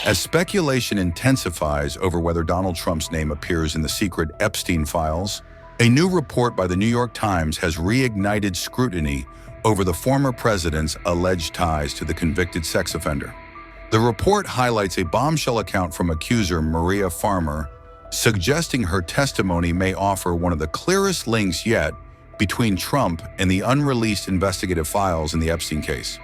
As speculation intensifies over whether Donald Trump's name appears in the secret Epstein files, a new report by the New York Times has reignited scrutiny over the former president's alleged ties to the convicted sex offender. The report highlights a bombshell account from accuser Maria Farmer, suggesting her testimony may offer one of the clearest links yet between Trump and the unreleased investigative files in the Epstein case.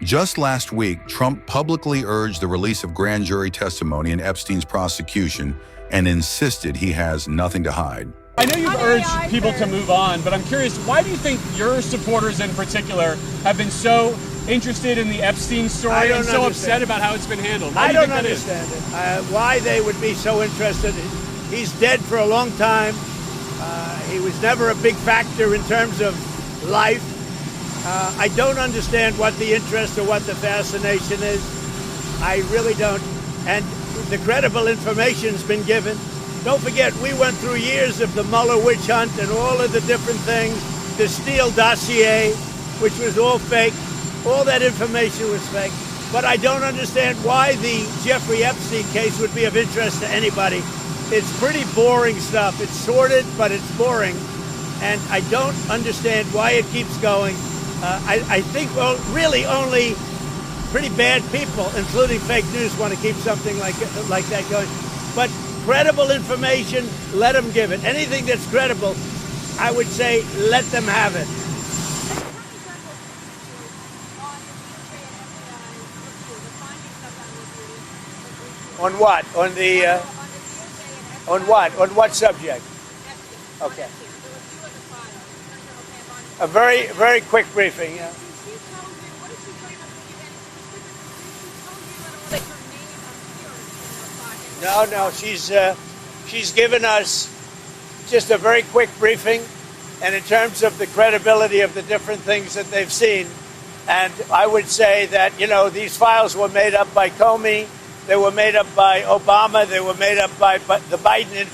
Just last week, Trump publicly urged the release of grand jury testimony in Epstein's prosecution and insisted he has nothing to hide. I know you've urged people to move on, but I'm curious, why do you think your supporters in particular have been so interested in the Epstein story and so upset about how it's been handled? I don't understand it. Why they would be so interested. He's dead for a long time. He was never a big factor in terms of life. I don't understand what the interest or what the fascination is. I really don't. And the credible information's been given. Don't forget, we went through years of the Mueller witch hunt and all of the different things, the Steele dossier, which was all fake. All that information was fake. But I don't understand why the Jeffrey Epstein case would be of interest to anybody. It's pretty boring stuff. It's sordid, but it's boring. And I don't understand why it keeps going. I think, well, really only pretty bad people, including fake news, want to keep something like that going. But credible information, let them give it. Anything that's credible, I would say, let them have it. On what? On the, on what? On what subject? Okay. A very, very quick briefing, yeah. No, she's given us just a very quick briefing, and in terms of the credibility of the different things that they've seen, and I would say that, you know, these files were made up by Comey, they were made up by Obama, they were made up by the Biden,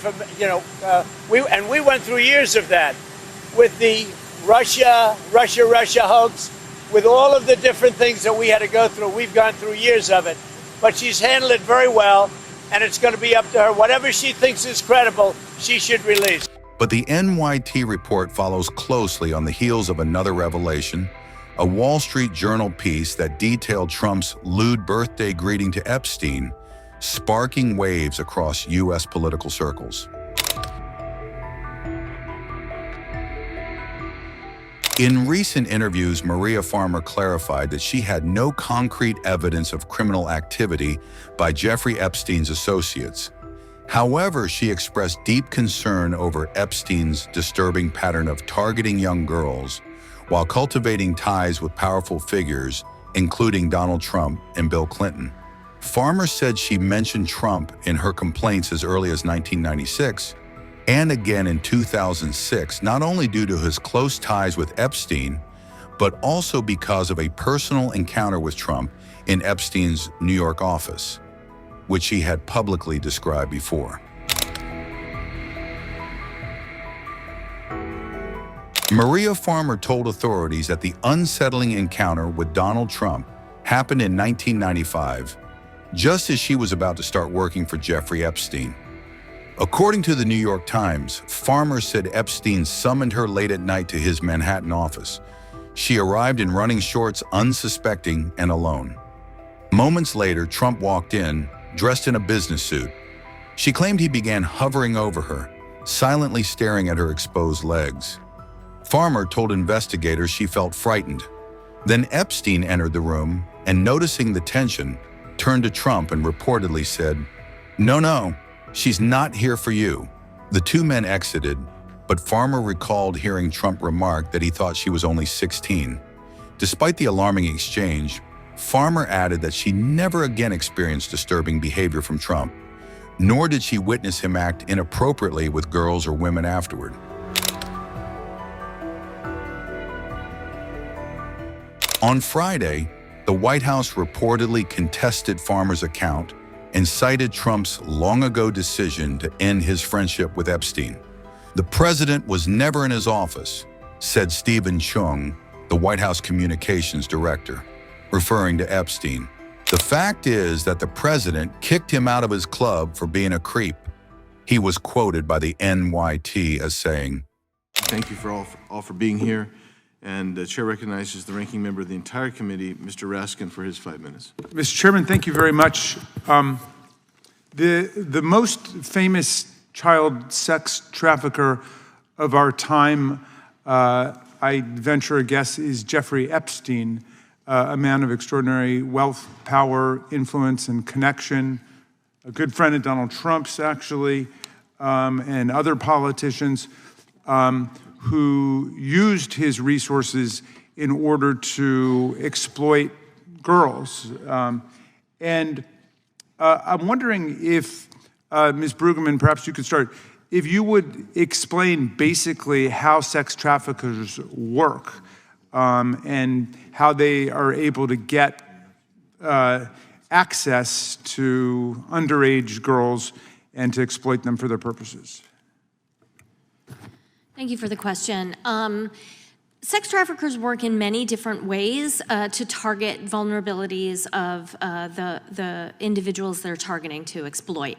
we went through years of that with the Russia hoax, with all of the different things that we had to go through. We've gone through years of it, but she's handled it very well. And it's going to be up to her. Whatever she thinks is credible, she should release. But the NYT report follows closely on the heels of another revelation, a Wall Street Journal piece that detailed Trump's lewd birthday greeting to Epstein, sparking waves across U.S. political circles. In recent interviews, Maria Farmer clarified that she had no concrete evidence of criminal activity by Jeffrey Epstein's associates. However, she expressed deep concern over Epstein's disturbing pattern of targeting young girls while cultivating ties with powerful figures, including Donald Trump and Bill Clinton. Farmer said she mentioned Trump in her complaints as early as 1996, and again in 2006, not only due to his close ties with Epstein, but also because of a personal encounter with Trump in Epstein's New York office, which she had publicly described before. Maria Farmer told authorities that the unsettling encounter with Donald Trump happened in 1995, just as she was about to start working for Jeffrey Epstein. According to the New York Times, Farmer said Epstein summoned her late at night to his Manhattan office. She arrived in running shorts, unsuspecting and alone. Moments later, Trump walked in, dressed in a business suit. She claimed he began hovering over her, silently staring at her exposed legs. Farmer told investigators she felt frightened. Then Epstein entered the room and, noticing the tension, turned to Trump and reportedly said, "No, she's not here for you." The two men exited, but Farmer recalled hearing Trump remark that he thought she was only 16. Despite the alarming exchange, Farmer added that she never again experienced disturbing behavior from Trump, nor did she witness him act inappropriately with girls or women afterward. On Friday, the White House reportedly contested Farmer's account and cited Trump's long-ago decision to end his friendship with Epstein. "The president was never in his office," said Stephen Chung, the White House communications director, referring to Epstein. The fact is that the president kicked him out of his club for being a creep. He was quoted by the NYT as saying, "Thank you all for being here." And the chair recognizes the ranking member of the entire committee, Mr. Raskin, for his 5 minutes. Mr. Chairman, thank you very much. The most famous child sex trafficker of our time, I venture a guess, is Jeffrey Epstein, a man of extraordinary wealth, power, influence, and connection, a good friend of Donald Trump's, actually, and other politicians, who used his resources in order to exploit girls. I'm wondering if, Ms. Brueggemann, perhaps you could start, if you would explain basically how sex traffickers work and how they are able to get access to underage girls and to exploit them for their purposes. Thank you for the question. Sex traffickers work in many different ways to target vulnerabilities of the individuals they're targeting to exploit.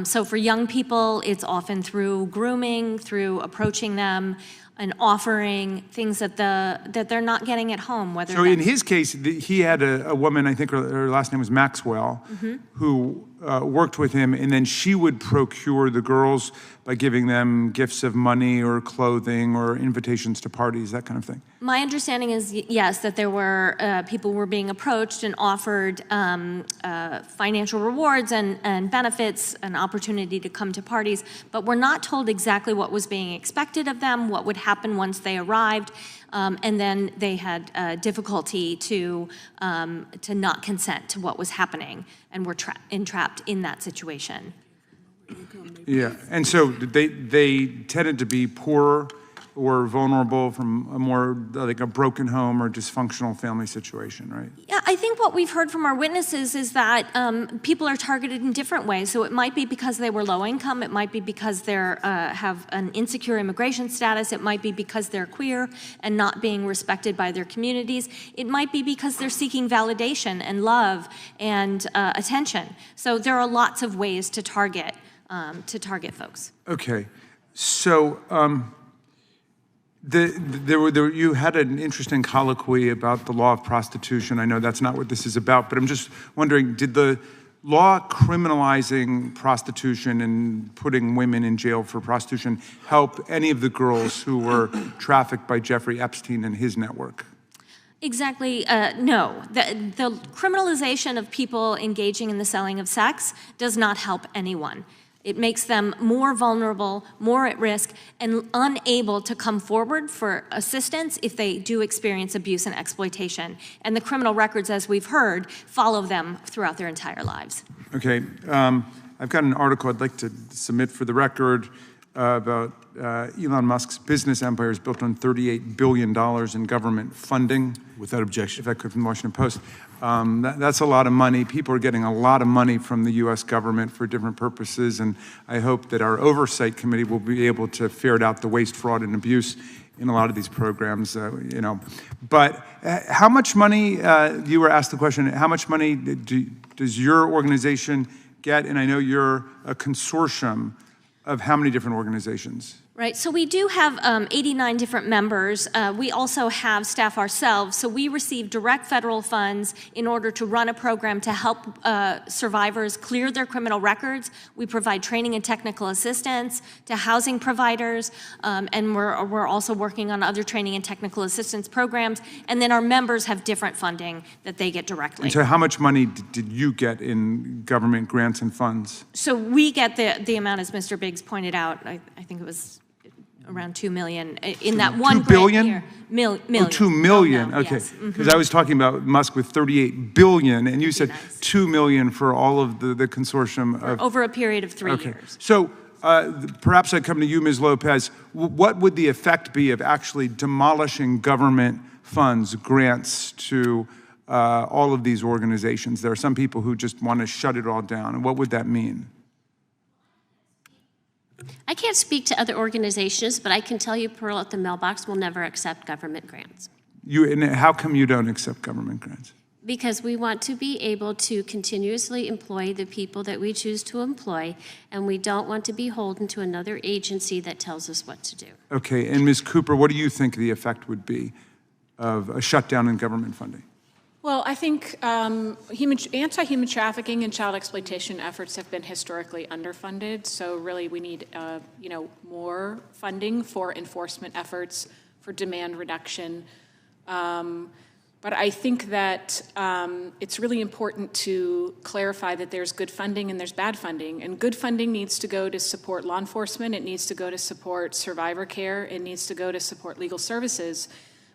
So for young people, it's often through grooming, through approaching them and offering things that they're not getting at home. Whether so in his case, he had a woman, I think her last name was Maxwell, who worked with him, and then she would procure the girls by giving them gifts of money or clothing or invitations to parties, that kind of thing. My understanding is, yes, that there were people were being approached and offered financial rewards and benefits, an opportunity to come to parties, but we're not told exactly what was being expected of them, what would happen once they arrived, and then they had difficulty to not consent to what was happening and were entrapped in that situation. Yeah, and so they tended to be poor or vulnerable from a more like a broken home or dysfunctional family situation, right? Yeah, I think what we've heard from our witnesses is that people are targeted in different ways. So it might be because they were low income, it might be because they have an insecure immigration status, it might be because they're queer and not being respected by their communities, it might be because they're seeking validation and love and attention. So there are lots of ways to target folks. Okay, so you had an interesting colloquy about the law of prostitution. I know that's not what this is about, but I'm just wondering, did the law criminalizing prostitution and putting women in jail for prostitution help any of the girls who were trafficked by Jeffrey Epstein and his network? Exactly, no. The criminalization of people engaging in the selling of sex does not help anyone. It makes them more vulnerable, more at risk, and unable to come forward for assistance if they do experience abuse and exploitation. And the criminal records, as we've heard, follow them throughout their entire lives. Okay, I've got an article I'd like to submit for the record about Elon Musk's business empire is built on $38 billion in government funding. Without objection. If I could, from the Washington Post. That's a lot of money. People are getting a lot of money from the U.S. government for different purposes, and I hope that our oversight committee will be able to ferret out the waste, fraud, and abuse in a lot of these programs, But how much money, you were asked the question, how much money does your organization get? And I know you're a consortium of how many different organizations? Right, so we do have 89 different members. We also have staff ourselves, so we receive direct federal funds in order to run a program to help survivors clear their criminal records. We provide training and technical assistance to housing providers, and we're also working on other training and technical assistance programs. And then our members have different funding that they get directly. And so how much money did you get in government grants and funds? So we get the amount, as Mr. Biggs pointed out, I think it was around $2 million in that one grant billion? year. Million. Oh, $2 million. Oh, no, Okay, yes. because I was talking about Musk with $38 billion, and you said Nice. $2 million for all of the consortium of. Over a period of 3 Okay, years. so perhaps I come to you, Ms. Lopez. What would the effect be of actually demolishing government funds, grants to all of these organizations? There are some people who just want to shut it all down, and what would that mean? I can't speak to other organizations, but I can tell you Pearl at the Mailbox will never accept government grants. And how come you don't accept government grants? Because we want to be able to continuously employ the people that we choose to employ, and we don't want to be beholden to another agency that tells us what to do. Okay, and Ms. Cooper, what do you think the effect would be of a shutdown in government funding? Well, I think anti-human trafficking and child exploitation efforts have been historically underfunded. So really, we need more funding for enforcement efforts, for demand reduction. But I think that it's really important to clarify that there's good funding and there's bad funding. And good funding needs to go to support law enforcement. It needs to go to support survivor care. It needs to go to support legal services.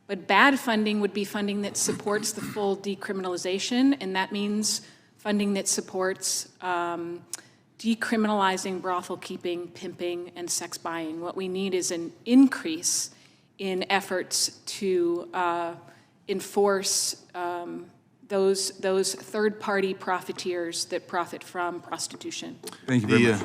But bad funding would be funding that supports the full decriminalization, and that means funding that supports decriminalizing brothel keeping, pimping, and sex buying. What we need is an increase in efforts to enforce those third-party profiteers that profit from prostitution. Thank you very much.